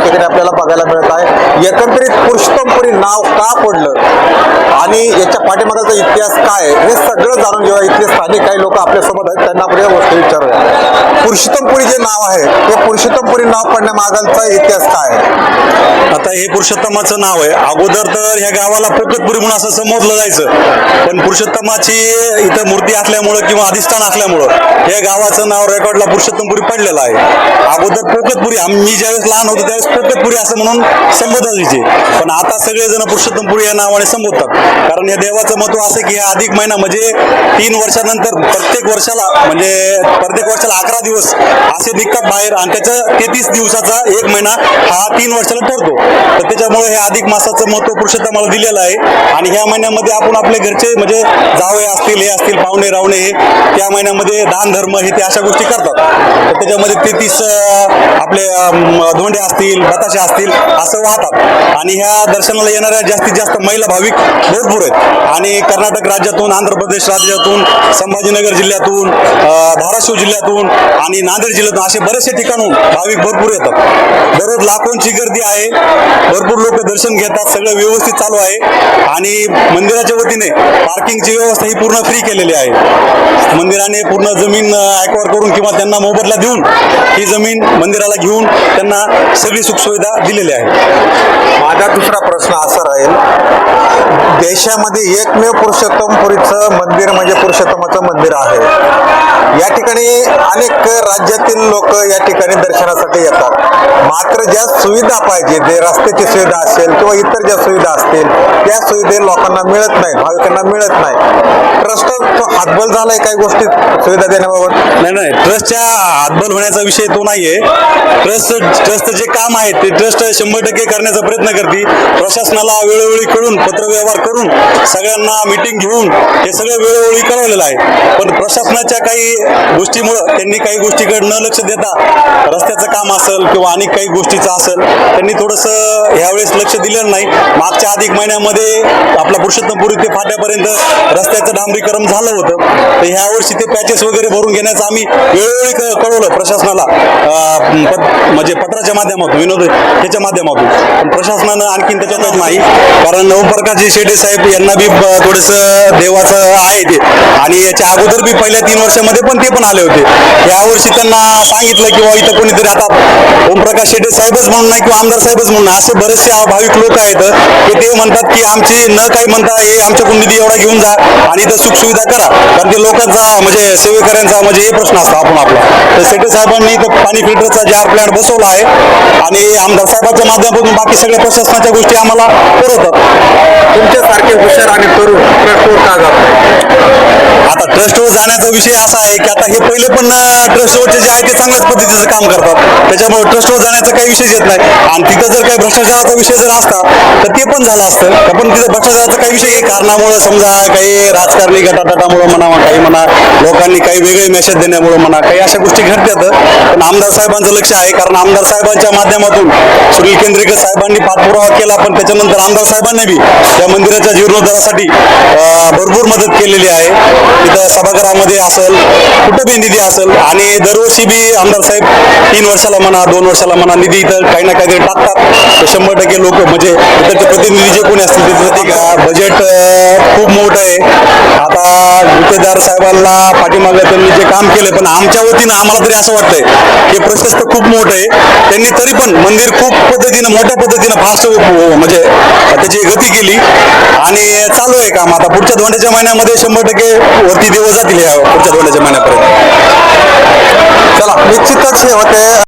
ठिकाणी आपल्याला बघायला मिळत आहे। एकंदरीत पुरुषोत्तमपुरी नाव का पडलं आणि याच्या पाठीमागचा इतिहास काय हे सगळं जाणून घेऊया। इथले स्थानिक काही लोक आपल्यासोबत आहेत, त्यांना आपण या गोष्टी विचारूया। पुरुषोत्तमपुरी जे नाव आहे ते पुरुषोत्तमपुरी नाव पडण्यामागचा इतिहास काय आहे? आता हे पुरुषोत्तमाचं नाव आहे। अगोदर तर ह्या गावाला पोकतपुरी म्हणून असं संबोधलं जायचं, पण पुरुषोत्तमाची इथं मूर्ती असल्यामुळं किंवा अधिष्ठान असल्यामुळं या गावाचं नाव रेकॉर्डला पुरुषोत्तमपुरी पडलेलं आहे। अगोदर पोकतपुरी, मी ज्यावेळेस लहान होतो त्यावेळेस पोकतपुरी असं म्हणून संबोधत होते, पण आता सगळेजण पुरुषोत्तमपुरी या नावाने संबोधतात। कारण या देवाचं महत्व असं की हा अधिक महिना म्हणजे 3 वर्षानंतर प्रत्येक वर्षाला 11 दिवस असे निघतात बाहेर, आणि त्याचा 33 दिवसाचा एक महिना हा 3 वर्षाला ठरतो। तर त्याच्यामुळे हे अधिक मासाचं महत्व पुरुषोत्तमाला दिलेलं आहे। आणि ह्या महिन्यामध्ये आपण आपले घरचे म्हणजे जावई असतील, हे असतील, पाहुणे रावणे हे त्या महिन्यामध्ये दान धर्म हे ते अशा गोष्टी करतात। तर त्याच्यामध्ये 33 आपले धोंडे असतील, बताशे असतील असं वाहतात। आणि ह्या दर्शनाला येणाऱ्या जास्तीत जास्त महिला भाविक भरपूर आहेत। आणि कर्नाटक राज्यातून, आंध्र प्रदेश राज्यातून, संभाजीनगर जिल्ह्यातून, धाराशिव जिल्ह्यातून आणि नांदेड जिल्ह्यातून असे बरेचसे ठिकाणून भाविक भरपूर येतात। दररोज लाखोंची गर्दी आहे, भरपूर लोक दर्शन घेतात, सगळं व्यवस्थित चालू आहे। आणि मंदिराच्या वतीने पार्किंगची व्यवस्था ही पूर्ण फ्री केलेली आहे। मंदिराने पूर्ण जमीन ॲक्वायर करून किंवा त्यांना मोबदला देऊन ही जमीन मंदिराला घेऊन त्यांना सगळी सुखसुविधा दिलेली आहे। माझा दुसरा प्रश्न असा राहील, देशामध्ये एकमेव पुरुषोत्तमपुरीचं मंदिर म्हणजे पुरुषोत्तमाचं मंदिर आहे। या ठिकाणी अनेक राज्यातील लोक या ठिकाणी दर्शनासाठी येतात, मात्र ज्या सुविधा पाहिजे, जे रस्त्याची सुविधा असेल किंवा इतर ज्या सुविधा असतील त्या सुविधा लोकांना मिळत नाही, भाविकांना मिळत नाही। ट्रस्ट हातबल झालाय काही गोष्टी सुविधा देण्याबाबत? नाही, ट्रस्टच्या हातबल होण्याचा विषय तो नाहीये। ट्रस्टचं जे काम आहे ते ट्रस्ट 100% करण्याचा प्रयत्न करते। प्रशासनाला वेळोवेळी कळून, पत्रव्यवहार करून, सगळ्यांना मीटिंग घेऊन हे सगळं वेळोवेळी कळवलेलं आहे। पण प्रशासनाच्या काही गोष्टीमुळं त्यांनी काही गोष्टीकडे न लक्ष देता, रस्त्याचं काम असेल किंवा अनेक काही गोष्टीचं असेल, त्यांनी थोडंसं ह्यावेळेस लक्ष दिलेलं नाही। मागच्या अधिक महिन्यामध्ये आपला पुरुषोत्तमपुरी ते फाट्यापर्यंत रस्त्याचं डांबरीकरण झालं होतं, तर ह्या वर्षी ते पॅचेस वगैरे भरून घेण्याचं आम्ही वेळोवेळी कळवलं प्रशासनाला, म्हणजे पत्राच्या माध्यमातून, विनोद ह्याच्या माध्यमातून। पण प्रशासनानं आणखीन त्याच्यातच नाही, कारण ओमप्रकाशजी शेटे साहेब यांना बी थोडंसं देवाचं आहे ते, आणि याच्या अगोदर बी पहिल्या 3 वर्षामध्ये पण ते पण आले होते। यावर्षी त्यांना सांगितलं किंवा इथं कोणीतरी, आता ओमप्रकाश शेटे साहेबच म्हणून नाही किंवा आमदार साहेबच म्हणून, असे बरेचसे भाविक लोक आहेत की ते म्हणतात की आमची न काही म्हणता हे आमच्याकडून निधी एवढा घेऊन जा आणि इथं सुखसुविधा करा, कारण ते लोकांचा म्हणजे सेवेकऱ्यांचा म्हणजे हे प्रश्न असतो आपण आपला। तर शेटे साहेबांनी इथं पाणी फिल्टरचा जार प्लॅन्ट बसवला आहे, आणि आमदार साहेबांच्या माध्यमातून बाकी सगळ्या प्रशासनाच्या गोष्टी आम्हाला पुरवतात। तुमच्यासारखे हुशार आणि तरुण ट्रस्टवर का जात? आता ट्रस्टवर जाण्याचा विषय असा आहे की आता हे पहिले पण ट्रस्टवरचे जे आहे ते चांगल्याच पद्धतीचं काम करतात, त्याच्यामुळे ट्रस्टवर जाण्याचा काही विषय येत नाही। आणि तिथं जर काही भ्रष्टाचाराचा विषय जर असता तर ते पण झालं असतं, पण तिथं भ्रष्टाचाराचा काही विषय काही कारणामुळे, समजा काही राजकारणी गटातटामुळे म्हणा, काही म्हणा, लोकांनी काही वेगळे मेसेज देण्यामुळे म्हणा, काही अशा गोष्टी घडतात। पण आमदार साहेबांचं लक्ष आहे, कारण आमदार साहेबांच्या माध्यमातून सुनील केंद्रेकर साहेबांनी पाठपुरावा केला, पण त्याच्यानंतर आमदार साहेबांनी बी या मंदिराच्या जीर्णोद्धारासाठी भरपूर मदत केलेली आहे। तिथं सभागृहामध्ये असेल, कुठं बी निधी असेल, आणि दरवर्षी बी आमदार साहेब 3 वर्षाला म्हणा, 2 वर्षाला म्हणा, निधी इथं काही ना काहीतरी टाकतात। तर 100% लोक म्हणजे इकडचे प्रतिनिधी जे कोणी असतील त्याचं बजेट खूप मोठं आहे। आता गुत्तेदार साहेबांना पाठीमागे त्यांनी जे काम केले, पण आमच्या वतीनं आम्हाला तरी असं वाटतंय की प्रशस्त खूप मोठं आहे, त्यांनी तरी पण मंदिर खूप पद्धतीनं, मोठ्या पद्धतीनं फास्ट म्हणजे त्याची गती केली, आणि चालू आहे काम। आता पुढच्या धोंड्याच्या महिन्यामध्ये 100% वरती दिवस जातील, या पुढच्या धोंड्याच्या महिन्यापर्यंत। चला, निश्चितच हे होते